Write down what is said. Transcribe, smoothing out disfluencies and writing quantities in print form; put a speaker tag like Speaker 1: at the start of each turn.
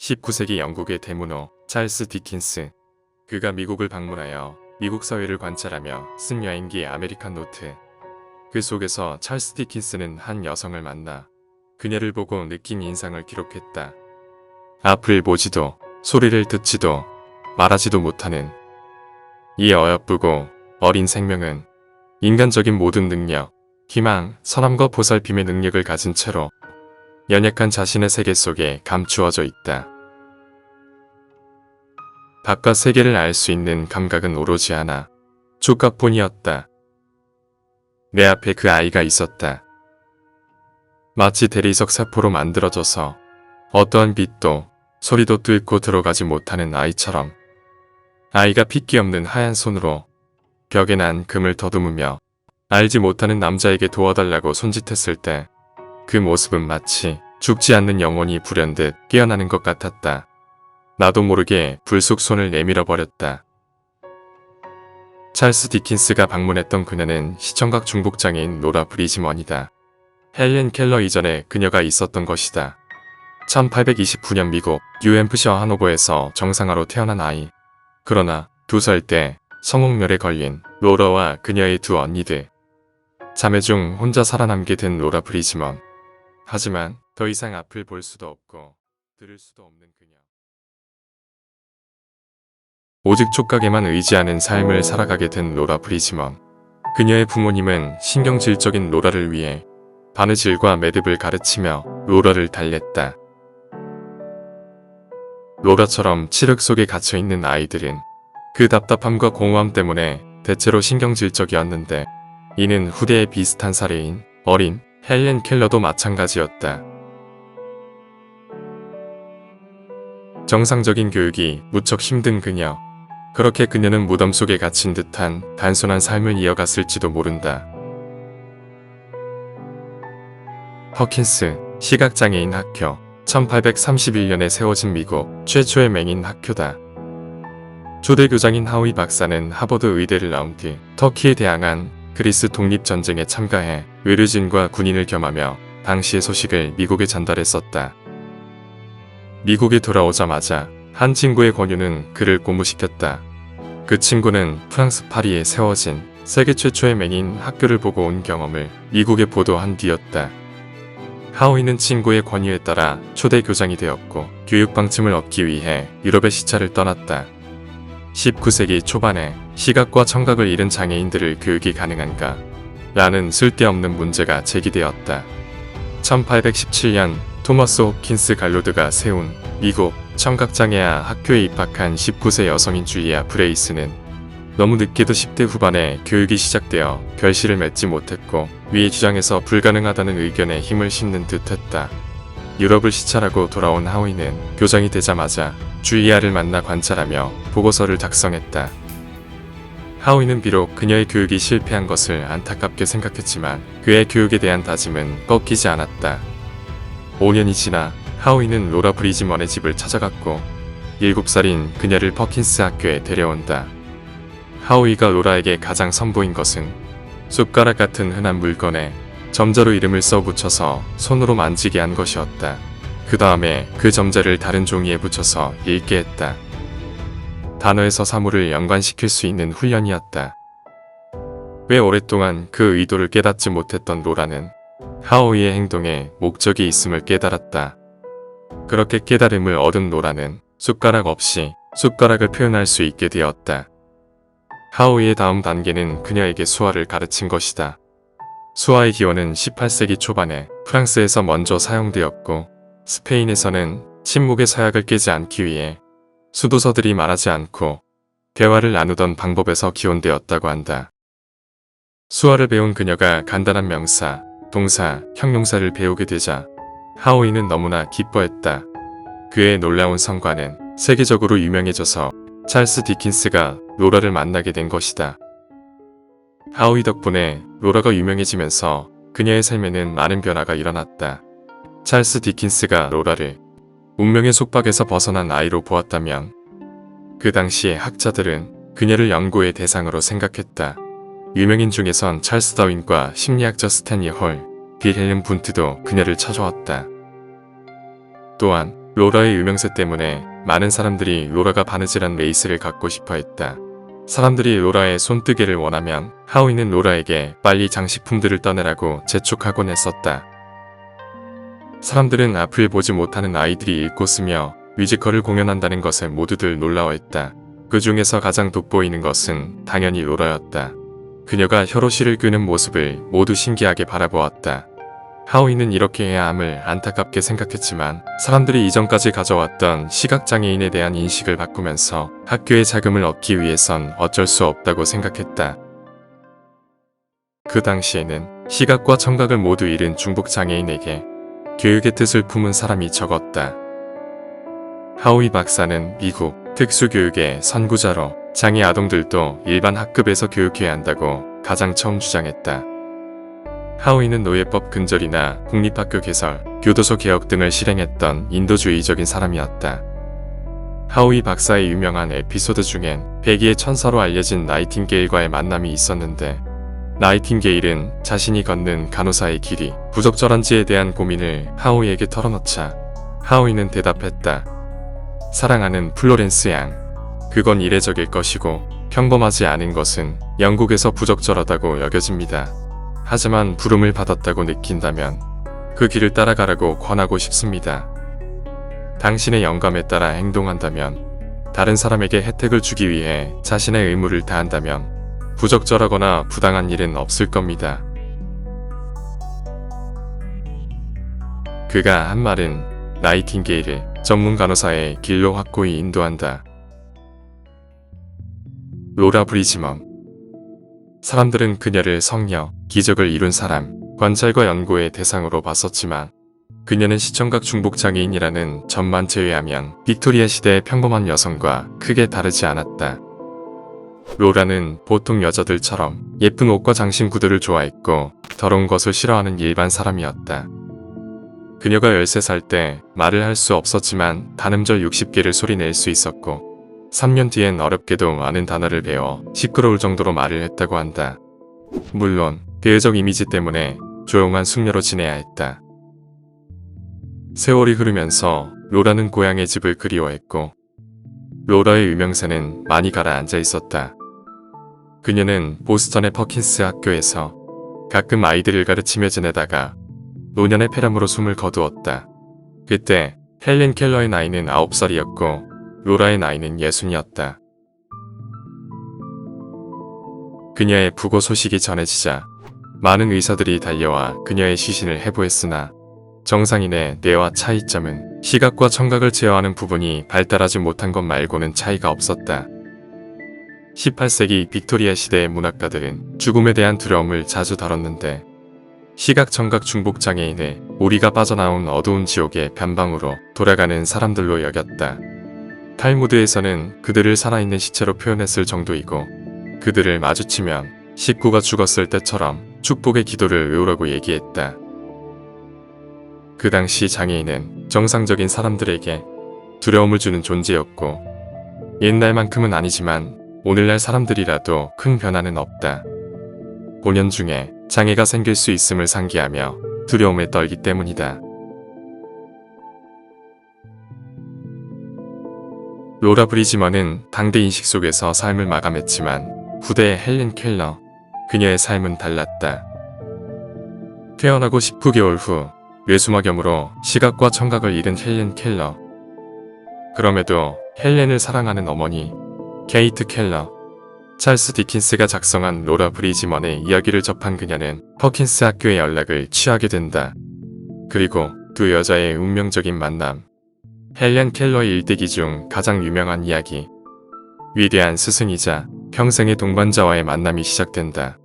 Speaker 1: 19세기 영국의 대문호 찰스 디킨스. 그가 미국을 방문하여 미국 사회를 관찰하며 쓴 여행기 아메리칸 노트. 그 속에서 찰스 디킨스는 한 여성을 만나 그녀를 보고 느낀 인상을 기록했다. 앞을 보지도 소리를 듣지도 말하지도 못하는 이 어여쁘고 어린 생명은 인간적인 모든 능력, 희망, 선함과 보살핌의 능력을 가진 채로 연약한 자신의 세계 속에 감추어져 있다. 바깥 세계를 알 수 있는 감각은 오로지 하나, 촉각뿐이었다. 내 앞에 그 아이가 있었다. 마치 대리석 사포로 만들어져서 어떠한 빛도 소리도 뚫고 들어가지 못하는 아이처럼 아이가 핏기 없는 하얀 손으로 벽에 난 금을 더듬으며 알지 못하는 남자에게 도와달라고 손짓했을 때 그 모습은 마치 죽지 않는 영혼이 불현듯 깨어나는 것 같았다. 나도 모르게 불쑥 손을 내밀어 버렸다. 찰스 디킨스가 방문했던 그녀는 시청각 중복장애인 로라 브리즈먼이다. 헬렌 켈러 이전에 그녀가 있었던 것이다. 1829년 미국 뉴햄프셔 하노버에서 정상화로 태어난 아이. 그러나 2살 때 성홍열에 걸린 로라와 그녀의 두 언니들. 자매 중 혼자 살아남게 된 로라 브리즈먼. 하지만 더 이상 앞을 볼 수도 없고 들을 수도 없는 그녀. 오직 촉각에만 의지하는 삶을 살아가게 된 로라 브리즈먼. 그녀의 부모님은 신경질적인 로라를 위해 바느질과 매듭을 가르치며 로라를 달랬다. 로라처럼 칠흑 속에 갇혀있는 아이들은 그 답답함과 공허함 때문에 대체로 신경질적이었는데 이는 후대의 비슷한 사례인 어린 헬렌 켈러도 마찬가지였다. 정상적인 교육이 무척 힘든 그녀. 그렇게 그녀는 무덤 속에 갇힌 듯한 단순한 삶을 이어갔을지도 모른다. 허킨스 시각장애인 학교. 1831년에 세워진 미국 최초의 맹인 학교다. 초대 교장인 하우이 박사는 하버드 의대를 나온 뒤 터키에 대항한 그리스 독립전쟁에 참가해 의료진과 군인을 겸하며 당시의 소식을 미국에 전달했었다. 미국에 돌아오자마자 한 친구의 권유는 그를 고무시켰다. 그 친구는 프랑스 파리에 세워진 세계 최초의 맹인 학교를 보고 온 경험을 미국에 보도한 뒤였다. 하우이는 친구의 권유에 따라 초대 교장이 되었고 교육 방침을 얻기 위해 유럽의 시차를 떠났다. 19세기 초반에 시각과 청각을 잃은 장애인들을 교육이 가능한가? 라는 쓸데없는 문제가 제기되었다. 1817년 토머스 호킨스 갈로드가 세운 미국 청각장애아 학교에 입학한 19세 여성인 줄리아 브레이스는 너무 늦게도 10대 후반에 교육이 시작되어 결실을 맺지 못했고 위의 주장에서 불가능하다는 의견에 힘을 싣는 듯했다. 유럽을 시찰하고 돌아온 하우이는 교장이 되자마자 줄리아를 만나 관찰하며 보고서를 작성했다. 하우이는 비록 그녀의 교육이 실패한 것을 안타깝게 생각했지만 그의 교육에 대한 다짐은 꺾이지 않았다. 5년이 지나 하우이는 로라 브리즈먼의 집을 찾아갔고 7살인 그녀를 퍼킨스 학교에 데려온다. 하우이가 로라에게 가장 선보인 것은 숟가락 같은 흔한 물건에 점자로 이름을 써 붙여서 손으로 만지게 한 것이었다. 그 다음에 그 점자를 다른 종이에 붙여서 읽게 했다. 단어에서 사물을 연관시킬 수 있는 훈련이었다. 왜 오랫동안 그 의도를 깨닫지 못했던 로라는 하우이의 행동에 목적이 있음을 깨달았다. 그렇게 깨달음을 얻은 로라는 숟가락 없이 숟가락을 표현할 수 있게 되었다. 하우이의 다음 단계는 그녀에게 수화를 가르친 것이다. 수화의 기원은 18세기 초반에 프랑스에서 먼저 사용되었고 스페인에서는 침묵의 서약을 깨지 않기 위해 수도서들이 말하지 않고 대화를 나누던 방법에서 기원되었다고 한다. 수화를 배운 그녀가 간단한 명사, 동사, 형용사를 배우게 되자 하우이는 너무나 기뻐했다. 그의 놀라운 성과는 세계적으로 유명해져서 찰스 디킨스가 로라를 만나게 된 것이다. 하우이 덕분에 로라가 유명해지면서 그녀의 삶에는 많은 변화가 일어났다. 찰스 디킨스가 로라를 운명의 속박에서 벗어난 아이로 보았다면 그 당시의 학자들은 그녀를 연구의 대상으로 생각했다. 유명인 중에선 찰스 다윈과 심리학자 스탠리 홀, 빌헬름 분트도 그녀를 찾아왔다. 또한 로라의 유명세 때문에 많은 사람들이 로라가 바느질한 레이스를 갖고 싶어 했다. 사람들이 로라의 손뜨개를 원하면 하우이는 로라에게 빨리 장식품들을 떠내라고 재촉하곤 했었다. 사람들은 앞을 보지 못하는 아이들이 읽고 쓰며 뮤지컬을 공연한다는 것에 모두들 놀라워했다. 그 중에서 가장 돋보이는 것은 당연히 로라였다. 그녀가 혀로시를 끄는 모습을 모두 신기하게 바라보았다. 하우이는 이렇게 해야 함을 안타깝게 생각했지만 사람들이 이전까지 가져왔던 시각장애인에 대한 인식을 바꾸면서 학교의 자금을 얻기 위해선 어쩔 수 없다고 생각했다. 그 당시에는 시각과 청각을 모두 잃은 중복장애인에게 교육의 뜻을 품은 사람이 적었다. 하우이 박사는 미국 특수교육의 선구자로 장애 아동들도 일반 학급에서 교육해야 한다고 가장 처음 주장했다. 하우이는 노예법 근절이나 국립학교 개설, 교도소 개혁 등을 실행했던 인도주의적인 사람이었다. 하우이 박사의 유명한 에피소드 중엔 백의의 천사로 알려진 나이팅게일과의 만남이 있었는데 나이팅게일은 자신이 걷는 간호사의 길이 부적절한지에 대한 고민을 하우이에게 털어놓자 하우이는 대답했다. 사랑하는 플로렌스 양, 그건 이례적일 것이고 평범하지 않은 것은 영국에서 부적절하다고 여겨집니다. 하지만 부름을 받았다고 느낀다면 그 길을 따라가라고 권하고 싶습니다. 당신의 영감에 따라 행동한다면, 다른 사람에게 혜택을 주기 위해 자신의 의무를 다한다면 부적절하거나 부당한 일은 없을 겁니다. 그가 한 말은 나이팅게일을 전문 간호사의 길로 확고히 인도한다. 로라 브리지먼. 사람들은 그녀를 성녀, 기적을 이룬 사람, 관찰과 연구의 대상으로 봤었지만 그녀는 시청각 중복장애인이라는 점만 제외하면 빅토리아 시대의 평범한 여성과 크게 다르지 않았다. 로라는 보통 여자들처럼 예쁜 옷과 장신 구두를 좋아했고 더러운 것을 싫어하는 일반 사람이었다. 그녀가 13살 때 말을 할 수 없었지만 단음절 60개를 소리낼 수 있었고 3년 뒤엔 어렵게도 많은 단어를 배워 시끄러울 정도로 말을 했다고 한다. 물론 대외적 이미지 때문에 조용한 숙녀로 지내야 했다. 세월이 흐르면서 로라는 고향의 집을 그리워했고 로라의 유명세는 많이 가라앉아 있었다. 그녀는 보스턴의 퍼킨스 학교에서 가끔 아이들을 가르치며 지내다가 노년의 폐렴으로 숨을 거두었다. 그때 헬렌 켈러의 나이는 9살이었고 로라의 나이는 60이었다. 그녀의 부고 소식이 전해지자 많은 의사들이 달려와 그녀의 시신을 해부했으나 정상인의 뇌와 차이점은 시각과 청각을 제어하는 부분이 발달하지 못한 것 말고는 차이가 없었다. 18세기 빅토리아 시대의 문학가들은 죽음에 대한 두려움을 자주 다뤘는데 시각청각 중복장애인을 우리가 빠져나온 어두운 지옥의 변방으로 돌아가는 사람들로 여겼다. 탈무드에서는 그들을 살아있는 시체로 표현했을 정도이고 그들을 마주치면 식구가 죽었을 때처럼 축복의 기도를 외우라고 얘기했다. 그 당시 장애인은 정상적인 사람들에게 두려움을 주는 존재였고 옛날만큼은 아니지만 오늘날 사람들이라도 큰 변화는 없다. 본연 중에 장애가 생길 수 있음을 상기하며 두려움에 떨기 때문이다. 로라 브리지먼은 당대 인식 속에서 삶을 마감했지만 후대의 헬렌 켈러, 그녀의 삶은 달랐다. 태어나고 19개월 후 뇌수막염으로 시각과 청각을 잃은 헬렌 켈러. 그럼에도 헬렌을 사랑하는 어머니 케이트 켈러, 찰스 디킨스가 작성한 로라 브리지먼의 이야기를 접한 그녀는 퍼킨스 학교의 연락을 취하게 된다. 그리고 두 여자의 운명적인 만남. 헬렌 켈러의 일대기 중 가장 유명한 이야기. 위대한 스승이자 평생의 동반자와의 만남이 시작된다.